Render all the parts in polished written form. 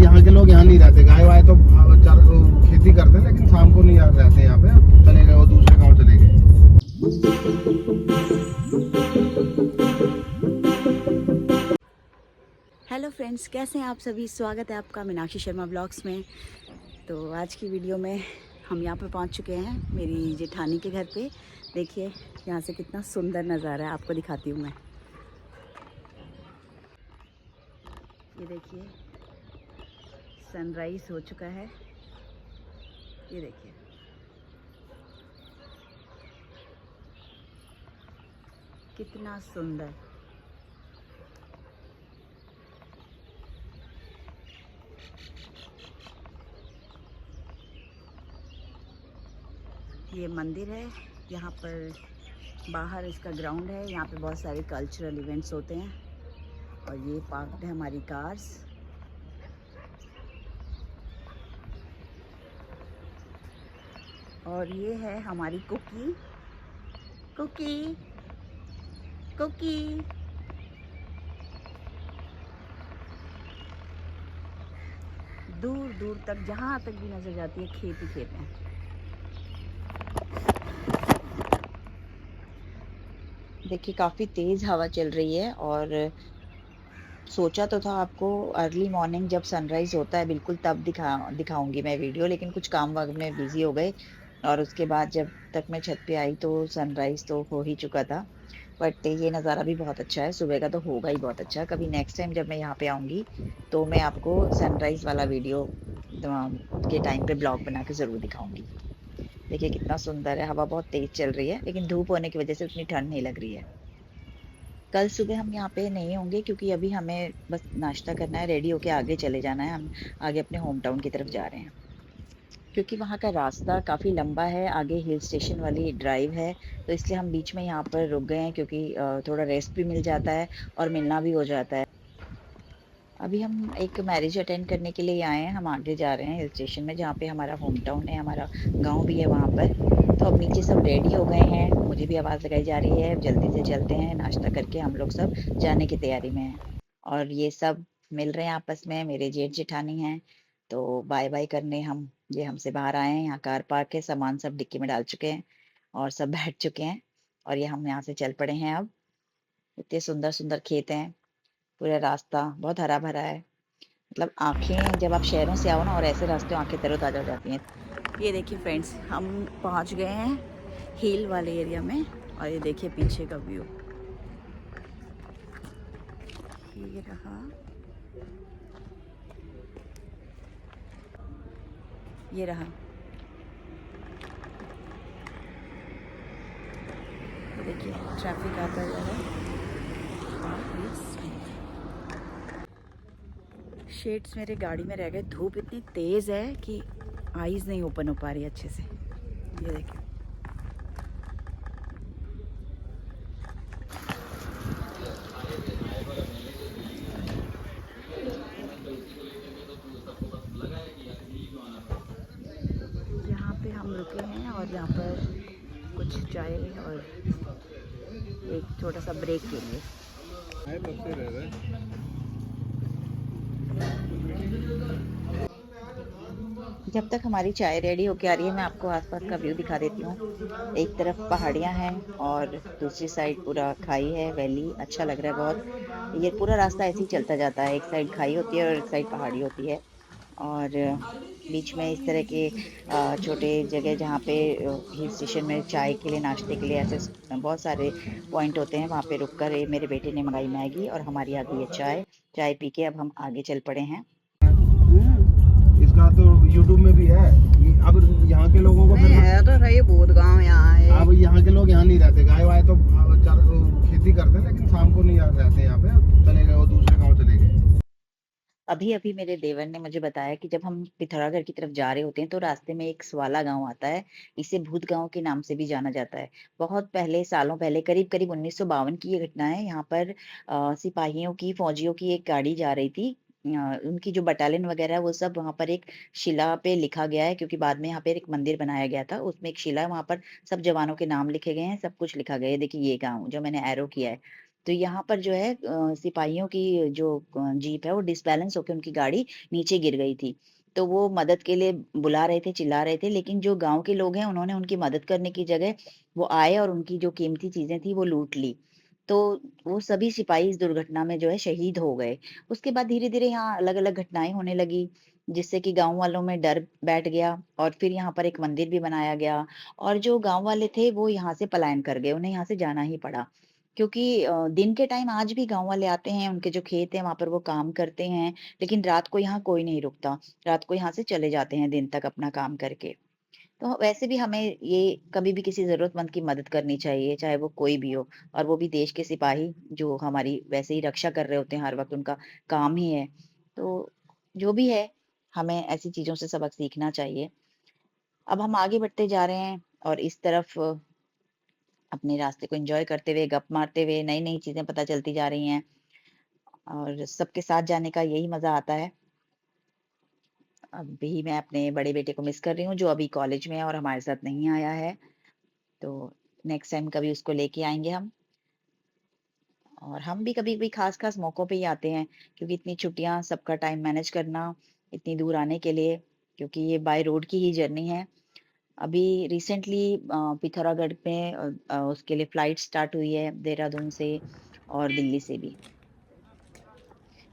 यहाँ के लोग यहाँ नहीं रहते, गाय वाय तो खेती करते हैं, लेकिन शाम को नहीं रहते यहाँ पे, चले गए वो दूसरे गांव चले गए। हेलो फ्रेंड्स, कैसे हैं आप सभी। स्वागत है आपका मीनाक्षी शर्मा ब्लॉग्स में। तो आज की वीडियो में हम यहाँ पे पहुँच चुके हैं मेरी जेठानी के घर पे। देखिए यहाँ से कितना सुंदर नज़ारा है, आपको दिखाती हूँ मैं। ये देखिए सनराइज हो चुका है, ये देखिए कितना सुंदर। ये मंदिर है, यहाँ पर बाहर इसका ग्राउंड है, यहाँ पे बहुत सारे कल्चरल इवेंट्स होते हैं। और ये पार्कड है हमारी कार्स। और ये है हमारी कुकी कुकी कुकी। दूर दूर तक जहाँ तक भी नजर जाती है खेत ही खेत हैं। देखिए काफ़ी तेज़ हवा चल रही है। और सोचा तो था आपको अर्ली मॉर्निंग जब सनराइज होता है बिल्कुल तब दिखाऊंगी मैं वीडियो, लेकिन कुछ काम वाम में बिजी हो गए। और उसके बाद जब तक मैं छत पे आई तो सनराइज तो हो ही चुका था। बट ये नज़ारा भी बहुत अच्छा है, सुबह का तो होगा ही बहुत अच्छा। कभी नेक्स्ट टाइम जब मैं यहाँ पे आऊँगी तो मैं आपको सनराइज वाला वीडियो के टाइम पे ब्लॉग बना के ज़रूर दिखाऊंगी। देखिए कितना सुंदर है, हवा बहुत तेज चल रही है, लेकिन धूप होने की वजह से उतनी ठंड नहीं लग रही है। कल सुबह हम यहाँ पे नहीं होंगे क्योंकि अभी हमें बस नाश्ता करना है, रेडी होके आगे चले जाना है। हम आगे अपने होम टाउन की तरफ जा रहे हैं क्योंकि वहाँ का रास्ता काफ़ी लंबा है, आगे हिल स्टेशन वाली ड्राइव है। तो इसलिए हम बीच में यहाँ पर रुक गए हैं क्योंकि थोड़ा रेस्ट भी मिल जाता है और मिलना भी हो जाता है। अभी हम एक मैरिज अटेंड करने के लिए आए हैं, हम आगे जा रहे हैं हिल स्टेशन में जहाँ पे हमारा होम टाउन है, हमारा गांव भी है वहाँ पर। तो अब नीचे सब रेडी हो गए हैं, मुझे भी आवाज़ लगाई जा रही है जल्दी से चलते हैं, नाश्ता करके हम लोग सब जाने की तैयारी में हैं। और ये सब मिल रहे हैं आपस में, मेरे जेठ जेठानी हैं। तो बाय बाय करने हम ये हमसे बाहर आए हैं। यहाँ कार पार्क है, सामान सब डिक्की में डाल चुके हैं और सब बैठ चुके हैं। और ये हम यहाँ से चल पड़े हैं। अब इतने सुंदर सुंदर खेत हैं, पूरा रास्ता बहुत हरा भरा है। मतलब आंखें जब आप शहरों से आओ ना और ऐसे रास्ते आंखें तरोताजा हो जाती हैं। ये देखिए फ्रेंड्स, हम पहुंच गए हैं हिल वाले एरिया में। और ये देखिए पीछे का व्यू, ये रहा, ये रहा। ये देखिए ट्रैफिक आता जा रहा है। शेड्स मेरे गाड़ी में रह गए, धूप इतनी तेज़ है कि आईज नहीं ओपन हो पा रही अच्छे से। ये देखिए यहाँ पे हम रुके हैं और यहाँ पर कुछ चाय और एक छोटा सा ब्रेक के लिए। जब तक हमारी चाय रेडी होके आ रही है मैं आपको आसपास का व्यू दिखा देती हूँ। एक तरफ पहाड़ियाँ हैं और दूसरी साइड पूरा खाई है, वैली। अच्छा लग रहा है बहुत। ये पूरा रास्ता ऐसे ही चलता जाता है, एक साइड खाई होती है और एक साइड पहाड़ी होती है। और बीच में इस तरह के छोटे जगह जहाँ पे हिल स्टेशन में चाय के लिए, नाश्ते के लिए ऐसे बहुत सारे पॉइंट होते हैं। वहाँ पे रुक कर मेरे बेटे ने मंगाई मैगी और हमारी आ गई है चाय। चाय पी के अब हम आगे चल पड़े हैं। इसका तो यूट्यूब में भी है। अब यहाँ के लोगों को नहीं है तो सही, बहुत गांव यहाँ है। अब यहाँ के लोग यहाँ नहीं रहते, गाय वाय तो खेती करते हैं, लेकिन शाम को नहीं रहते यहाँ पे, चले गए वो दूसरे गांव चले गए। अभी अभी मेरे देवर ने मुझे बताया कि जब हम पिथौरागढ़ की तरफ जा रहे होते हैं तो रास्ते में एक स्वाला गांव आता है। इसे भूत गांव के नाम से भी जाना जाता है। बहुत पहले, सालों पहले, करीब करीब 1952 की ये घटना है। यहाँ पर सिपाहियों की, फौजियों की एक गाड़ी जा रही थी। उनकी जो बटालियन वगैरह है वो सब वहाँ पर एक शिला पे लिखा गया है, क्योंकि बाद में यहाँ पे एक मंदिर बनाया गया था, उसमें एक शिला है, वहाँ पर सब जवानों के नाम लिखे गए हैं, सब कुछ लिखा गया है। देखिए ये गाँव जो मैंने एरो किया है, तो यहाँ पर जो है सिपाहियों की जो जीप है वो डिसबैलेंस होके उनकी गाड़ी नीचे गिर गई थी। तो वो मदद के लिए बुला रहे थे, चिल्ला रहे थे, लेकिन जो गाँव के लोग हैं उन्होंने उनकी मदद करने की जगह वो आए और उनकी जो कीमती चीज़ें थी वो लूट ली। तो वो सभी सिपाही इस दुर्घटना में जो है शहीद हो गए। उसके बाद धीरे-धीरे यहाँ अलग-अलग घटनाएँ होने लगी, जिससे कि गाँव वालों में डर बैठ गया और फिर यहाँ पर एक मंदिर भी बनाया गया और जो गाँव वाले थे वो यहाँ से पलायन कर गए, उन्हें यहाँ से जाना ही पड़ा। क्योंकि दिन के टाइम आज भी गाँव वाले आते हैं, उनके जो खेत हैं वहाँ पर वो काम करते हैं, लेकिन रात को यहाँ कोई नहीं रुकता। रात को यहाँ से चले जाते हैं दिन तक अपना काम करके। तो वैसे भी हमें ये कभी भी किसी ज़रूरतमंद की मदद करनी चाहिए, चाहे वो कोई भी हो और वो भी देश के सिपाही जो हमारी वैसे ही रक्षा कर रहे होते हैं हर वक़्त, उनका काम ही है। तो जो भी है, हमें ऐसी चीज़ों से सबक सीखना चाहिए। अब हम आगे बढ़ते जा रहे हैं और इस तरफ अपने रास्ते को एन्जॉय करते हुए, गप मारते हुए, नई-नई चीज़ें पता चलती जा रही हैं और सबके साथ जाने का यही मज़ा आता है। अभी मैं अपने बड़े बेटे को मिस कर रही हूँ, जो अभी कॉलेज में है और हमारे साथ नहीं आया है। तो नेक्स्ट टाइम कभी उसको लेके आएँगे हम और हम भी कभी-कभी ख़ास-ख़ास मौकों पे ही आते हैं, क्योंकि इतनी छुट्टियाँ, सबका टाइम मैनेज करना, इतनी दूर आने के लिए, क्योंकि ये बाय रोड की ही जर्नी है। अभी रिसेंटली पिथौरागढ़ में उसके लिए फ्लाइट स्टार्ट हुई है, देहरादून से और दिल्ली से भी।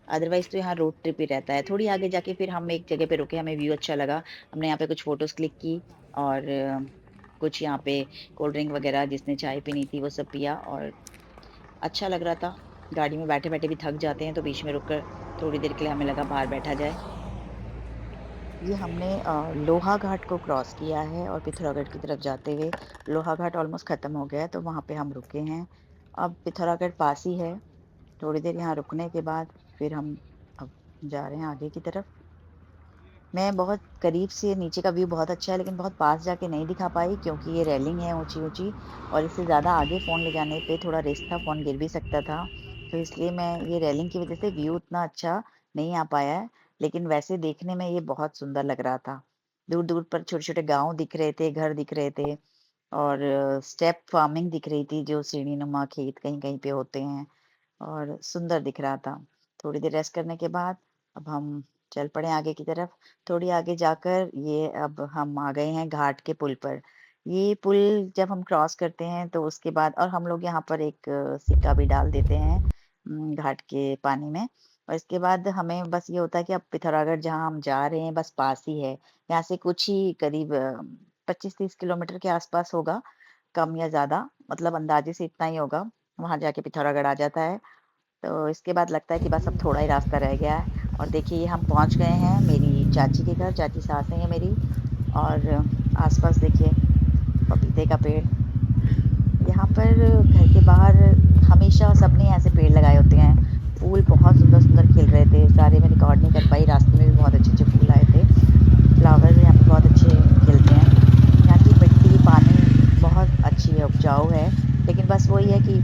अदरवाइज़ तो यहाँ रोड ट्रिप ही रहता है। थोड़ी आगे जाके फिर हम एक जगह पे रुके, हमें व्यू अच्छा लगा। हमने यहाँ पे कुछ फ़ोटोज़ क्लिक की और कुछ यहाँ पे कोल्ड ड्रिंक वग़ैरह जिसने चाय पीनी थी वो सब पिया और अच्छा लग रहा था। गाड़ी में बैठे-बैठे भी थक जाते हैं तो बीच में रुक कर थोड़ी देर के लिए हमें लगा बाहर बैठा जाए। ये हमने लोहा घाट को क्रॉस किया है और पिथौरागढ़ की तरफ जाते हुए लोहा घाट ऑलमोस्ट ख़त्म हो गया है तो वहाँ पे हम रुके हैं। अब पिथौरागढ़ पास ही है। थोड़ी देर यहाँ रुकने के बाद फिर हम अब जा रहे हैं आगे की तरफ। मैं बहुत करीब से नीचे का व्यू बहुत अच्छा है लेकिन बहुत पास जाके नहीं दिखा पाई क्योंकि ये रेलिंग है ऊँची-ऊँची और इससे ज़्यादा आगे फ़ोन ले जाने पे थोड़ा रिस्क था, फ़ोन गिर भी सकता था। तो इसलिए मैं ये रेलिंग की वज़ह से व्यू उतना अच्छा नहीं आ पाया है, लेकिन वैसे देखने में ये बहुत सुंदर लग रहा था। दूर-दूर पर छोटे-छोटे गाँव दिख रहे थे, घर दिख रहे थे और स्टेप फार्मिंग दिख रही थी जो सीढ़ीनुमा खेत कहीं-कहीं पे होते हैं। और सुंदर दिख रहा था। थोड़ी देर रेस्ट करने के बाद अब हम चल पड़े आगे की तरफ। थोड़ी आगे जाकर ये अब हम आ गए हैं घाट के पुल पर। ये पुल जब हम क्रॉस करते हैं तो उसके बाद और हम लोग यहाँ पर एक सिक्का भी डाल देते हैं घाट के पानी में। और इसके बाद हमें बस ये होता है कि अब पिथौरागढ़ जहाँ हम जा रहे हैं बस पास ही है। यहाँ से कुछ ही करीब 25-30 किलोमीटर के आसपास होगा, कम या ज़्यादा मतलब अंदाज़े से इतना ही होगा। वहाँ जाके पिथौरागढ़ आ जाता है। तो इसके बाद लगता है कि बस अब थोड़ा ही रास्ता रह गया है और देखिए ये हम पहुँच गए हैं मेरी चाची के घर, चाची सास हैं ये मेरी और आस-पास देखिए पपीते का पेड़। यहाँ पर घर के बाहर हमेशा सबने ऐसे पेड़ लगाए होते हैं। फूल बहुत सुंदर-सुंदर खिल रहे थे, सारे मैं रिकॉर्ड नहीं कर पाई, रास्ते में भी बहुत अच्छे-अच्छे फूल आए थे। फ्लावर्स यहाँ पे बहुत अच्छे खिलते हैं। यहाँ की मिट्टी, पानी बहुत अच्छी है, उपजाऊ है। लेकिन बस वही है कि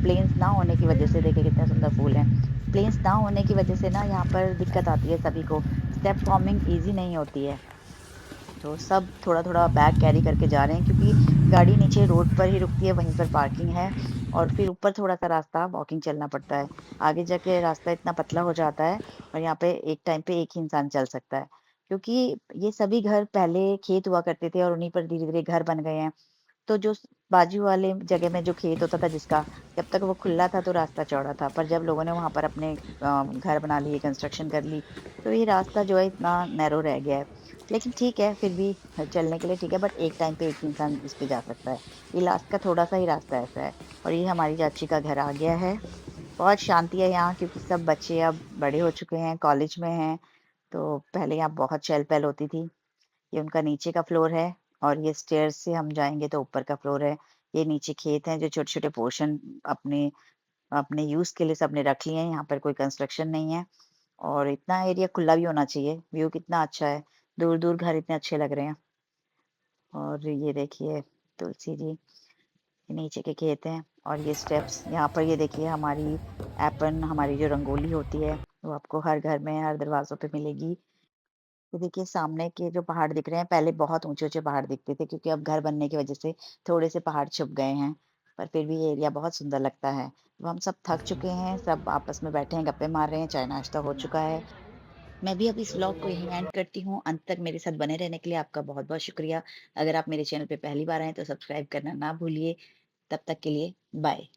प्लेन्स ना होने की वज़ह से देखिए कितने सुंदर फूल हैं। प्लेन्स ना होने की वज़ह से ना यहाँ पर दिक्कत आती है सभी को। स्टेप फार्मिंग ईज़ी नहीं होती है। तो सब थोड़ा-थोड़ा बैग कैरी करके जा रहे हैं क्योंकि गाड़ी नीचे रोड पर ही रुकती है, वहीं पर पार्किंग है और फिर ऊपर थोड़ा-सा रास्ता वॉकिंग चलना पड़ता है। आगे जाके रास्ता इतना पतला हो जाता है और यहाँ पे एक टाइम पे एक ही इंसान चल सकता है। क्योंकि ये सभी घर पहले खेत हुआ करते थे और उन्हीं पर धीरे-धीरे घर बन गए हैं। तो जो बाजू वाले जगह में जो खेत होता था जिसका, जब तक वो खुला था तो रास्ता चौड़ा था। पर जब लोगों ने वहाँ पर अपने घर बना लिए, कंस्ट्रक्शन कर ली, तो ये रास्ता जो है इतना नैरो रह गया है। लेकिन ठीक है, फिर भी चलने के लिए ठीक है, बट एक टाइम पे एक ही इंसान इस पे जा सकता है। ये लास्ट का थोड़ा-सा ही रास्ता ऐसा है और ये हमारी चाची का घर आ गया है। बहुत शांति है यहाँ क्योंकि सब बच्चे अब बड़े हो चुके हैं, कॉलेज में हैं, तो पहले यहाँ बहुत चहल-पहल होती थी। ये उनका नीचे का फ्लोर है और ये स्टेयर्स से हम जाएँगे तो ऊपर का फ्लोर है। ये नीचे खेत हैं जो छोटे-छोटे पोर्शन अपने अपने यूज़ के लिए सबने रख लिए हैं, यहाँ पर कोई कंस्ट्रक्शन नहीं है और इतना एरिया खुला भी होना चाहिए। व्यू कितना अच्छा है, दूर-दूर घर इतने अच्छे लग रहे हैं और ये देखिए तुलसी जी, नीचे के खेत हैं और ये स्टेप्स यहाँ पर ये देखिए हमारी एप्पन हमारी जो रंगोली होती है, वो आपको हर घर में, हर दरवाज़ों पे मिलेगी। तो देखिए सामने के जो पहाड़ दिख रहे हैं, पहले बहुत ऊँचे-ऊँचे पहाड़ दिखते थे क्योंकि अब घर बनने की वज़ह से थोड़े से पहाड़ छुप गए हैं। पर फिर भी ये एरिया बहुत सुंदर लगता है। अब हम सब थक चुके हैं, सब आपस में बैठे हैं, गप्पे मार रहे हैं, चाय-नाश्ता हो चुका है। मैं भी अब इस व्लॉग को यहीं एंड करती हूँ। अंत तक मेरे साथ बने रहने के लिए आपका बहुत-बहुत शुक्रिया। अगर आप मेरे चैनल पे पहली बार आए हैं तो सब्सक्राइब करना ना भूलिए। तब तक के लिए बाय।